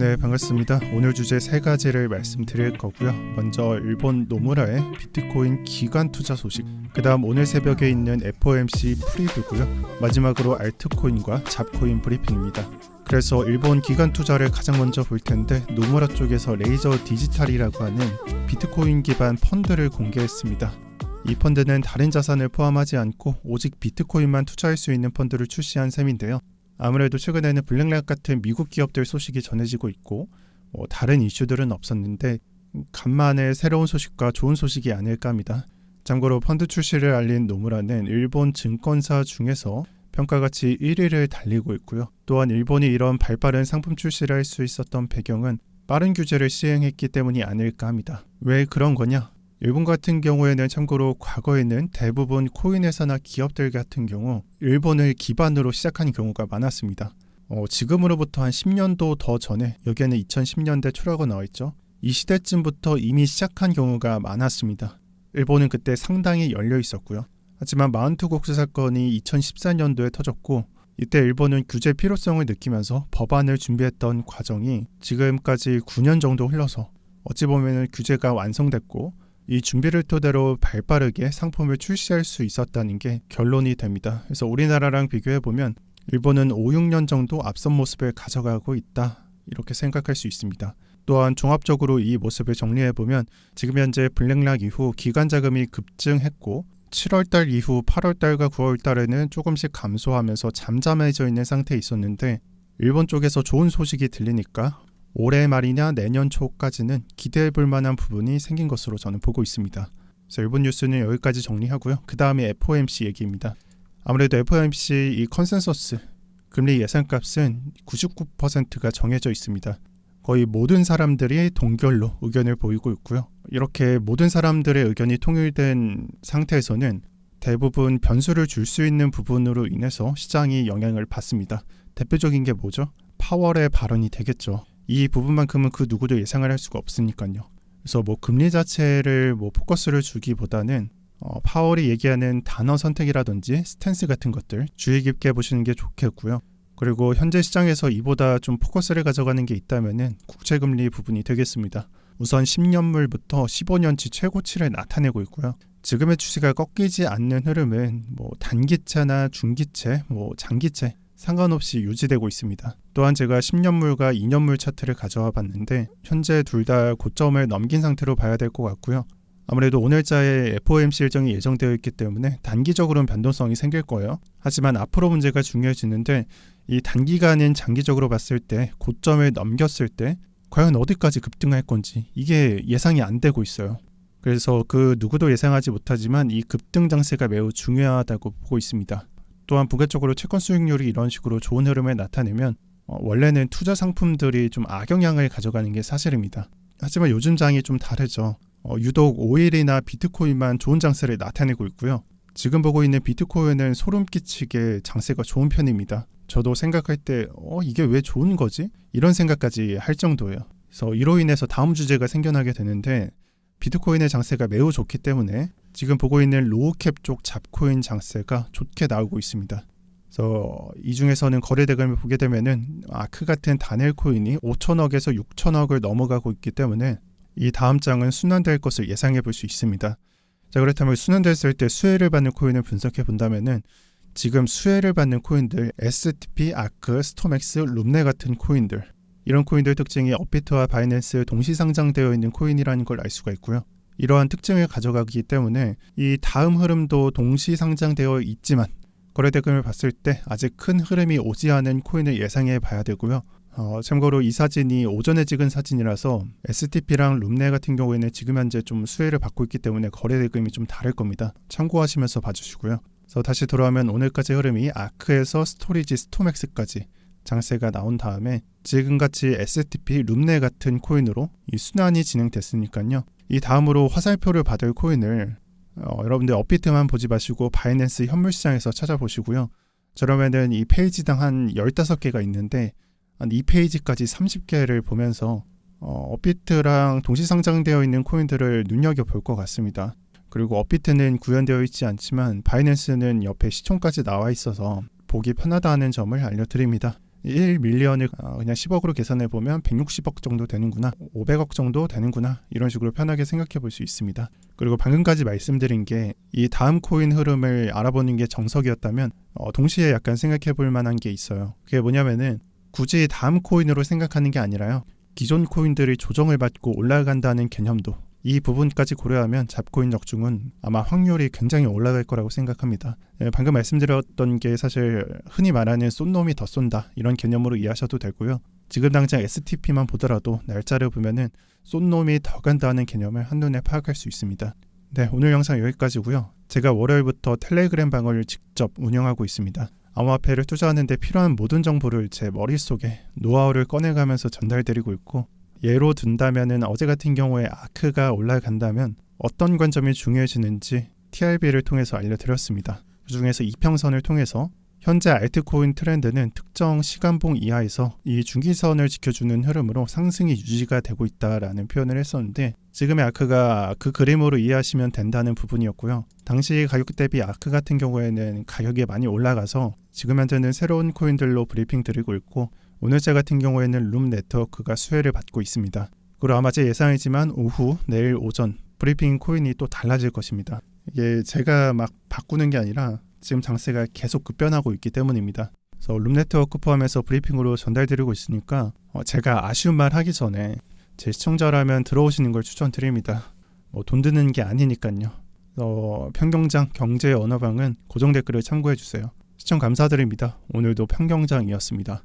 네, 반갑습니다. 오늘 주제 세 가지를 말씀드릴 거고요. 먼저 일본 노무라의 비트코인 기관 투자 소식, 그 다음 오늘 새벽에 있는 FOMC 프리뷰고요. 마지막으로 알트코인과 잡코인 브리핑입니다. 그래서 일본 기관 투자를 가장 먼저 볼 텐데, 노무라 쪽에서 레이저 디지털이라고 하는 비트코인 기반 펀드를 공개했습니다. 이 펀드는 다른 자산을 포함하지 않고 오직 비트코인만 투자할 수 있는 펀드를 출시한 셈인데요. 아무래도 최근에는 블랙락 같은 미국 기업들 소식이 전해지고 있고 다른 이슈들은 없었는데 간만에 새로운 소식과 좋은 소식이 아닐까 합니다. 참고로 펀드 출시를 알린 노무라는 일본 증권사 중에서 평가가치 1위를 달리고 있고요. 또한 일본이 이런 발빠른 상품 출시를 할 수 있었던 배경은 빠른 규제를 시행했기 때문이 아닐까 합니다. 왜 그런 거냐? 일본 같은 경우에는 참고로 과거에는 대부분 코인회사나 기업들 같은 경우 일본을 기반으로 시작한 경우가 많았습니다. 지금으로부터 한 10년도 더 전에, 여기에는 2010년대 초라고 나와있죠. 이 시대쯤부터 이미 시작한 경우가 많았습니다. 일본은 그때 상당히 열려 있었고요. 하지만 마운트 곡수 사건이 2014년도에 터졌고, 이때 일본은 규제 필요성을 느끼면서 법안을 준비했던 과정이 지금까지 9년 정도 흘러서 어찌 보면 규제가 완성됐고, 이 준비를 토대로 발빠르게 상품을 출시할 수 있었다는 게 결론이 됩니다. 그래서 우리나라랑 비교해보면 일본은 5, 6년 정도 앞선 모습을 가져가고 있다, 이렇게 생각할 수 있습니다. 또한 종합적으로 이 모습을 정리해보면 지금 현재 블랙락 이후 기관 자금이 급증했고, 7월달 이후 8월달과 9월달에는 조금씩 감소하면서 잠잠해져 있는 상태에 있었는데, 일본 쪽에서 좋은 소식이 들리니까 올해 말이냐 내년 초까지는 기대해볼 만한 부분이 생긴 것으로 저는 보고 있습니다. 그래서 일본 뉴스는 여기까지 정리하고요. 그 다음에 FOMC 얘기입니다. 아무래도 FOMC 이 컨센서스 금리 예상값은 99%가 정해져 있습니다. 거의 모든 사람들이 동결로 의견을 보이고 있고요. 이렇게 모든 사람들의 의견이 통일된 상태에서는 대부분 변수를 줄 수 있는 부분으로 인해서 시장이 영향을 받습니다. 대표적인 게 뭐죠? 파월의 발언이 되겠죠. 이 부분만큼은 그 누구도 예상을 할 수가 없으니까요. 그래서 금리 자체를 포커스를 주기보다는 파월이 얘기하는 단어 선택이라든지 스탠스 같은 것들 주의 깊게 보시는 게 좋겠고요. 그리고 현재 시장에서 이보다 좀 포커스를 가져가는 게 있다면은 국채금리 부분이 되겠습니다. 우선 10년물부터 15년치 최고치를 나타내고 있고요. 지금의 추세가 꺾이지 않는 흐름은 단기채나 중기채, 장기채 상관없이 유지되고 있습니다. 또한 제가 10년물과 2년물 차트를 가져와 봤는데 현재 둘 다 고점을 넘긴 상태로 봐야 될 것 같고요. 아무래도 오늘자에 FOMC 일정이 예정되어 있기 때문에 단기적으로는 변동성이 생길 거예요. 하지만 앞으로 문제가 중요해지는데, 이 단기간인 장기적으로 봤을 때 고점을 넘겼을 때 과연 어디까지 급등할 건지 이게 예상이 안 되고 있어요. 그래서 그 누구도 예상하지 못하지만 이 급등 장세가 매우 중요하다고 보고 있습니다. 또한 부가적으로 채권 수익률이 이런 식으로 좋은 흐름을 나타내면 원래는 투자 상품들이 좀 악영향을 가져가는 게 사실입니다. 하지만 요즘 장이 좀 다르죠. 유독 오일이나 비트코인만 좋은 장세를 나타내고 있고요. 지금 보고 있는 비트코인은 소름 끼치게 장세가 좋은 편입니다. 저도 생각할 때 이게 왜 좋은 거지? 이런 생각까지 할 정도예요. 그래서 이로 인해서 다음 주제가 생겨나게 되는데, 비트코인의 장세가 매우 좋기 때문에 지금 보고 있는 로우캡 쪽 잡코인 장세가 좋게 나오고 있습니다. 그래서 이 중에서는 거래 대금을 보게 되면은 아크 같은 단일 코인이 5천억에서 6천억을 넘어가고 있기 때문에 이 다음 장은 순환될 것을 예상해 볼 수 있습니다. 자, 그렇다면 순환됐을 때 수혜를 받는 코인을 분석해 본다면은 지금 수혜를 받는 코인들, STP, 아크, 스톰엑스, 룸네 같은 코인들, 이런 코인들 특징이 업비트와 바이낸스 동시 상장되어 있는 코인이라는 걸 알 수가 있고요. 이러한 특징을 가져가기 때문에 이 다음 흐름도 동시 상장되어 있지만 거래 대금을 봤을 때 아직 큰 흐름이 오지 않은 코인을 예상해 봐야 되고요. 참고로 이 사진이 오전에 찍은 사진이라서 STP랑 룸네 같은 경우에는 지금 현재 좀 수혜를 받고 있기 때문에 거래 대금이 좀 다를 겁니다. 참고하시면서 봐주시고요. 그래서 다시 돌아오면 오늘까지 흐름이 아크에서 스토리지, 스톰엑스까지 장세가 나온 다음에 지금같이 STP, 룸네 같은 코인으로 이 순환이 진행됐으니까요. 이 다음으로 화살표를 받을 코인을 여러분들 업비트만 보지 마시고 바이낸스 현물시장에서 찾아보시고요. 그러면은 이 페이지당 한 15개가 있는데 한 2페이지까지 30개를 보면서 업비트랑 동시 상장되어 있는 코인들을 눈여겨볼 것 같습니다. 그리고 업비트는 구현되어 있지 않지만 바이낸스는 옆에 시총까지 나와 있어서 보기 편하다는 점을 알려드립니다. 1밀리언을 그냥 10억으로 계산해 보면 160억 정도 되는구나, 500억 정도 되는구나, 이런 식으로 편하게 생각해 볼 수 있습니다. 그리고 방금까지 말씀드린 게 이 다음 코인 흐름을 알아보는 게 정석이었다면 동시에 약간 생각해 볼 만한 게 있어요. 그게 뭐냐면은 굳이 다음 코인으로 생각하는 게 아니라요, 기존 코인들이 조정을 받고 올라간다는 개념도, 이 부분까지 고려하면 잡코인 역중은 아마 확률이 굉장히 올라갈 거라고 생각합니다. 방금 말씀드렸던 게 사실 흔히 말하는 쏜 놈이 더 쏜다, 이런 개념으로 이해하셔도 되고요. 지금 당장 STP만 보더라도 날짜를 보면은 쏜 놈이 더 간다는 개념을 한눈에 파악할 수 있습니다. 네, 오늘 영상 여기까지고요. 제가 월요일부터 텔레그램 방을 직접 운영하고 있습니다. 암호화폐를 투자하는 데 필요한 모든 정보를 제 머릿속에 노하우를 꺼내가면서 전달드리고 있고, 예로 든다면은 어제 같은 경우에 아크가 올라간다면 어떤 관점이 중요해지는지 TRB를 통해서 알려드렸습니다. 그 중에서 이평선을 통해서 현재 알트코인 트렌드는 특정 시간봉 이하에서 이 중기선을 지켜주는 흐름으로 상승이 유지가 되고 있다라는 표현을 했었는데, 지금의 아크가 그 그림으로 이해하시면 된다는 부분이었고요. 당시 가격 대비 아크 같은 경우에는 가격이 많이 올라가서 지금 현재는 새로운 코인들로 브리핑 드리고 있고, 오늘자 같은 경우에는 룸 네트워크가 수혜를 받고 있습니다. 그리고 아마 제 예상이지만 오후, 내일 오전 브리핑 코인이 또 달라질 것입니다. 이게 제가 막 바꾸는 게 아니라 지금 장세가 계속 급변하고 있기 때문입니다. 그래서 룸 네트워크 포함해서 브리핑으로 전달드리고 있으니까 제가 아쉬운 말 하기 전에 제 시청자라면 들어오시는 걸 추천드립니다. 돈 드는 게 아니니까요. 평경장 경제 언어방은 고정 댓글을 참고해주세요. 시청 감사드립니다. 오늘도 평경장이었습니다.